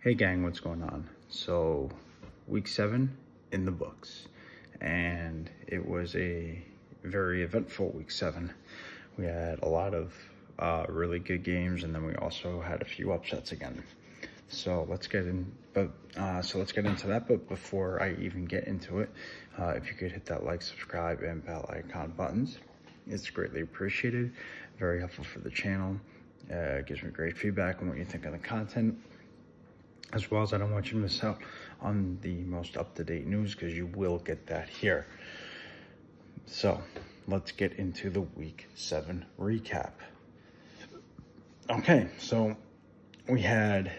Hey gang, what's going on? So week 7 in the books, and it was a very eventful week 7. We had a lot of really good games, and then we also had a few upsets again. So let's get into that. But before I even get into it, if you could hit that like, subscribe, and bell icon buttons, it's greatly appreciated. Very helpful for the channel. It gives me great feedback on what you think of the content. As well as I don't want you to miss out on the most up-to-date news, because you will get that here. So let's get into the week 7 recap. Okay, so we had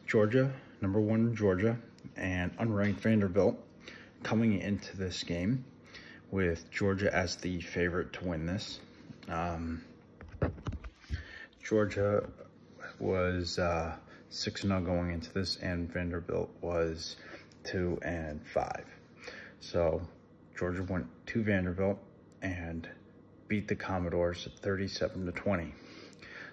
Georgia, number 1 Georgia, and unranked Vanderbilt coming into this game with Georgia as the favorite to win this. Georgia was 6-0 going into this, and Vanderbilt was 2-5. So Georgia went to Vanderbilt and beat the Commodores 37-20.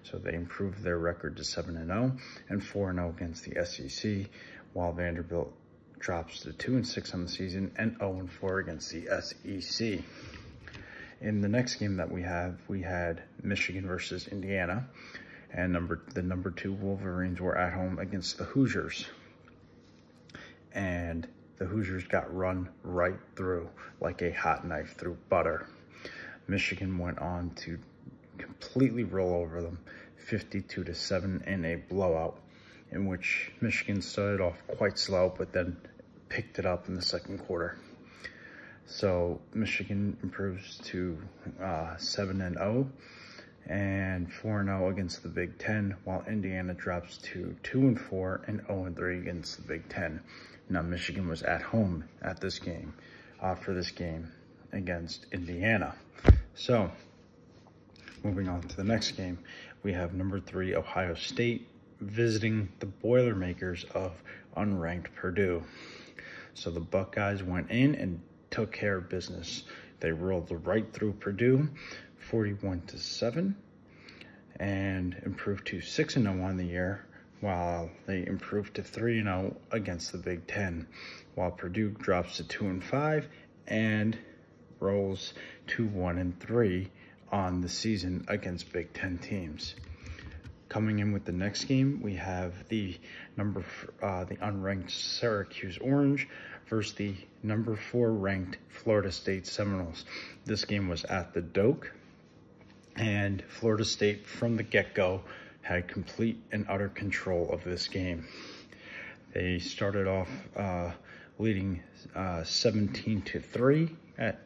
So they improved their record to 7-0 and 4-0 against the SEC, while Vanderbilt drops to 2-6 on the season and 0-4 against the SEC. In the next game that we had Michigan versus Indiana. And the number 2 Wolverines were at home against the Hoosiers. And the Hoosiers got run right through like a hot knife through butter. Michigan went on to completely roll over them 52-7 in a blowout, in which Michigan started off quite slow, but then picked it up in the second quarter. So Michigan improves to 7-0. and 4-0 against the Big Ten, while Indiana drops to 2-4 and 0-3 against the Big Ten. Now, Michigan was at home at this game, for this game against Indiana. So, moving on to the next game, we have number 3 Ohio State visiting the Boilermakers of unranked Purdue. So the Buckeyes went in and took care of business. They rolled right through Purdue 41-7 and improved to 6-0 on the year, while they improved to 3-0 against the Big Ten, while Purdue drops to 2-5 and rolls to 1-3 on the season against Big Ten teams. Coming in with the next game, we have the unranked Syracuse Orange versus the number 4 ranked Florida State Seminoles. This game was at the Doak, and Florida State from the get-go had complete and utter control of this game. They started off leading 17-3 at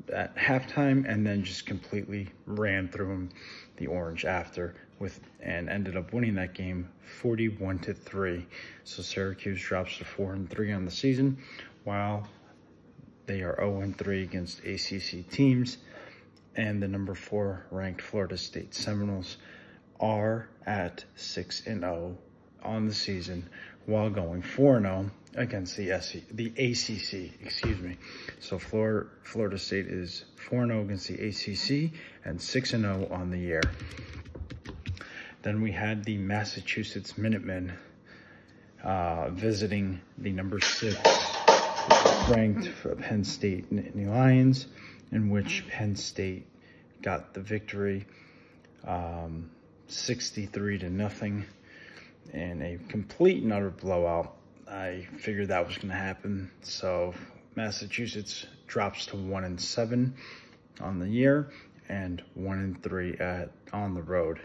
halftime, and then just completely ran through the Orange after, and ended up winning that game 41-3. So Syracuse drops to 4-3 on the season, while they are 0-3 against ACC teams. And the number 4 ranked Florida State Seminoles are at 6-0 on the season, while going 4-0 against the ACC, excuse me. So Florida State is 4-0 against the ACC and 6-0 on the year. Then we had the Massachusetts Minutemen visiting the number 6 ranked Penn State Nittany Lions, in which Penn State got the victory 63-0 in a complete and utter blowout. I figured that was going to happen. So Massachusetts drops to 1-7 on the year and 1-3 on the road,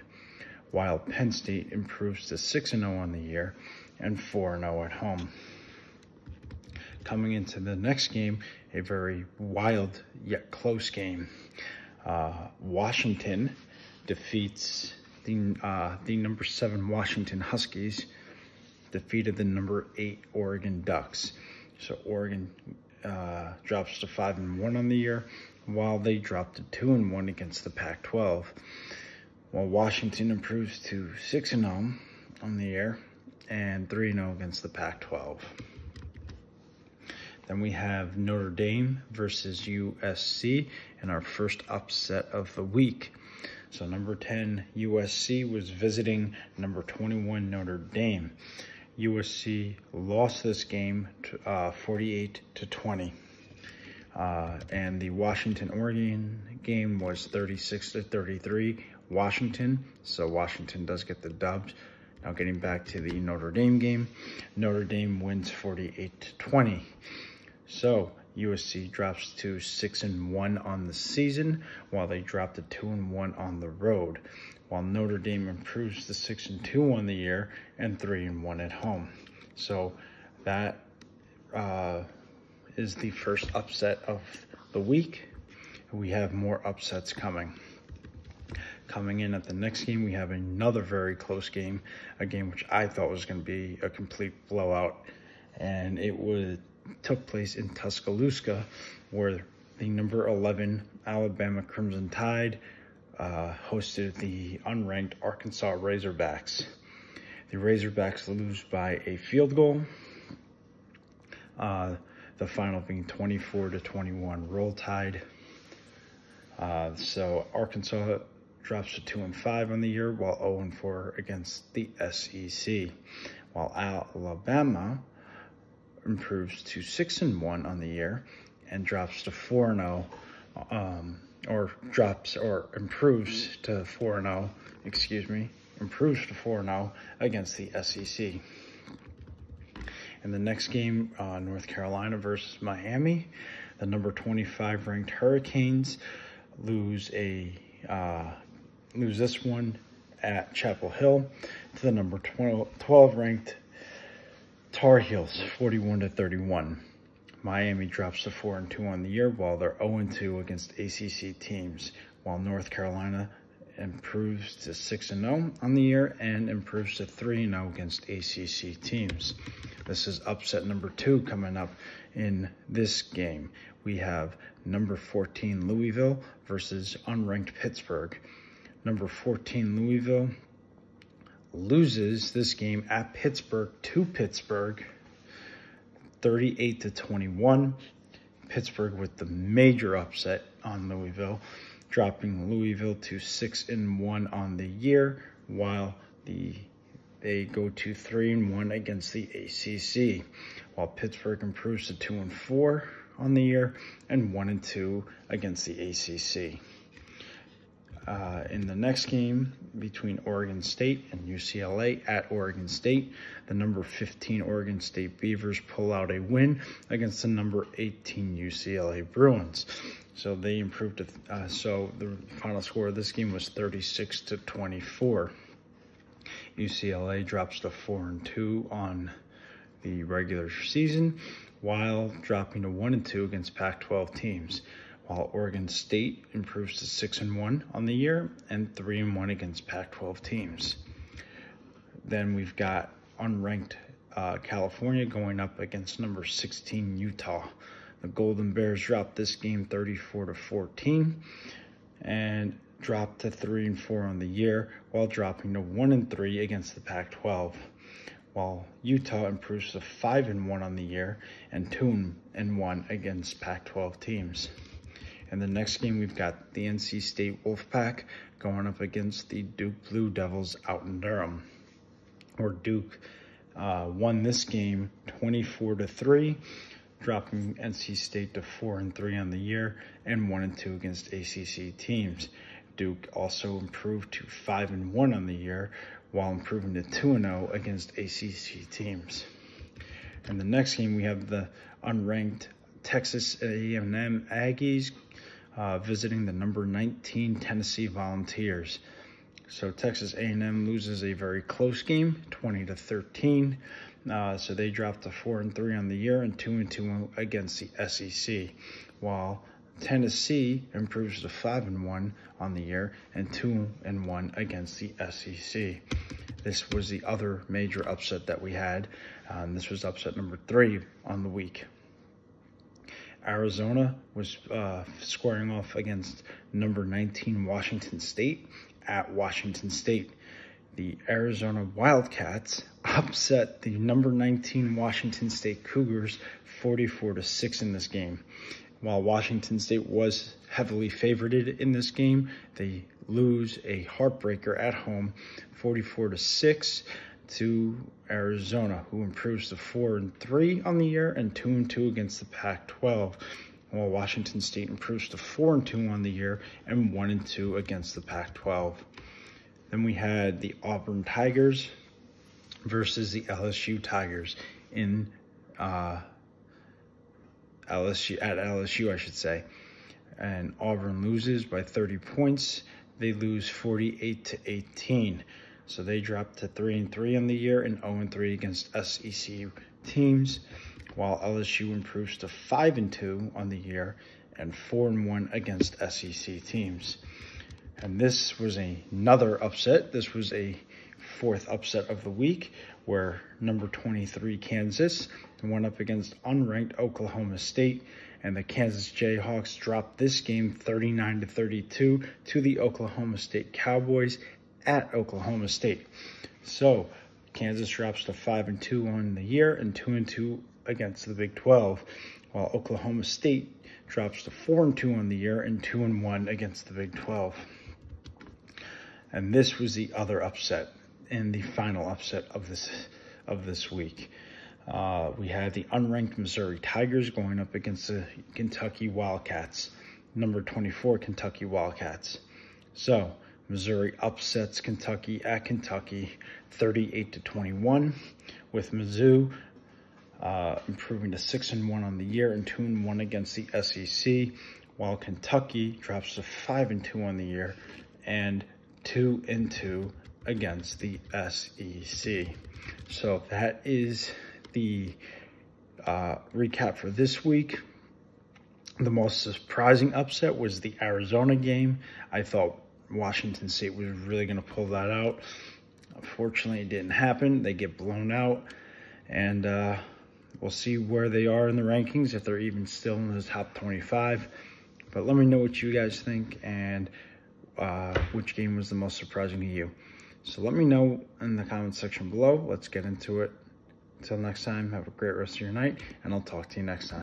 while Penn State improves to 6-0 on the year and 4-0 at home. Coming into the next game, a very wild yet close game. Washington defeats the number 7 Washington Huskies, defeated the number 8 Oregon Ducks. So Oregon drops to 5-1 on the year, while they drop to 2-1 against the Pac-12. While Washington improves to 6-0 on the year and 3-0 against the Pac-12. Then we have Notre Dame versus USC in our first upset of the week. So number 10 USC was visiting number 21 Notre Dame. USC lost this game 48-20. And the Washington-Oregon game was 36-33 Washington. So Washington does get the dubs. Now getting back to the Notre Dame game, Notre Dame wins 48-20. So USC drops to 6-1 on the season, while they drop to 2-1 on the road, while Notre Dame improves to 6-2 on the year and 3-1 at home. So that is the first upset of the week. We have more upsets coming. Coming in at the next game, we have another very close game, a game which I thought was going to be a complete blowout, and it took place in Tuscaloosa, where the number 11 Alabama Crimson Tide hosted the unranked Arkansas Razorbacks. The Razorbacks lose by a field goal, the final being 24-21 Roll Tide. So Arkansas drops to 2-5 on the year, while 0-4 against the SEC, while Alabama improves to 6-1 on the year and drops to 4-0, improves to 4-0 against the SEC. In the next game, North Carolina versus Miami, the number 25 ranked Hurricanes lose this one at Chapel Hill to the number 12 ranked Tar Heels, 41-31. Miami drops to 4-2 on the year, while they're 0-2 against ACC teams, while North Carolina improves to 6-0 on the year and improves to 3-0 against ACC teams. This is upset number 2 coming up in this game. We have number 14 Louisville versus unranked Pittsburgh. Number 14 Louisville loses this game at Pittsburgh to Pittsburgh, 38-21. Pittsburgh with the major upset on Louisville, dropping Louisville to 6-1 on the year, while they go to 3-1 against the ACC, while Pittsburgh improves to 2-4 on the year and 1-2 against the ACC. In the next game between Oregon State and UCLA at Oregon State, the number 15 Oregon State Beavers pull out a win against the number 18 UCLA Bruins. So they improved to, so the final score of this game was 36-24. UCLA drops to 4-2 on the regular season, while dropping to 1-2 against Pac-12 teams, while Oregon State improves to 6-1 on the year and 3-1 against Pac-12 teams. Then we've got unranked California going up against number 16 Utah. The Golden Bears dropped this game 34-14 and dropped to 3-4 on the year, while dropping to 1-3 against the Pac-12, while Utah improves to 5-1 on the year and 2-1 against Pac-12 teams. In the next game, we've got the NC State Wolfpack going up against the Duke Blue Devils out in Durham, where Duke won this game 24-3, dropping NC State to 4-3 on the year and 1-2 against ACC teams. Duke also improved to 5-1 on the year, while improving to 2-0 against ACC teams. In the next game, we have the unranked Texas A&M Aggies visiting the number 19 Tennessee Volunteers. So Texas A&M loses a very close game, 20-13. So they drop to 4-3 on the year and 2-2 against the SEC, while Tennessee improves to 5-1 on the year and 2-1 against the SEC. This was the other major upset that we had. This was upset number 3 on the week. Arizona was squaring off against number 19 Washington State at Washington State. The Arizona Wildcats upset the number 19 Washington State Cougars 44-6 in this game. While Washington State was heavily favorited in this game, they lose a heartbreaker at home 44-6 to Arizona, who improves to 4-3 on the year and 2-2 against the Pac-12, while Washington State improves to 4-2 on the year and 1-2 against the Pac-12. Then we had the Auburn Tigers versus the LSU Tigers in LSU, I should say. And Auburn loses by 30 points. They lose 48-18. So they dropped to 3-3 on the year and 0-3 against SEC teams, while LSU improves to 5-2 on the year and 4-1 against SEC teams. And this was another upset. This was a fourth upset of the week, where number 23 Kansas went up against unranked Oklahoma State, and the Kansas Jayhawks dropped this game 39-32 to the Oklahoma State Cowboys at Oklahoma State. So Kansas drops to 5-2 on the year and 2-2 against the Big 12, while Oklahoma State drops to 4-2 on the year and 2-1 against the Big 12. And this was the other upset and the final upset of this week. We had the unranked Missouri Tigers going up against the Kentucky Wildcats, number 24 Kentucky Wildcats. So Missouri upsets Kentucky at Kentucky 38-21, with Mizzou improving to 6-1 on the year and 2-1 against the SEC, while Kentucky drops to 5-2 on the year and 2-2 against the SEC. So that is the recap for this week. The most surprising upset was the Arizona game. I thought Washington State was really going to pull that out. Unfortunately, it didn't happen. They get blown out, and we'll see where they are in the rankings, if they're even still in the top 25. But let me know what you guys think and which game was the most surprising to you. So let me know in the comment section below. Let's get into it. Until next time, have a great rest of your night, and I'll talk to you next time.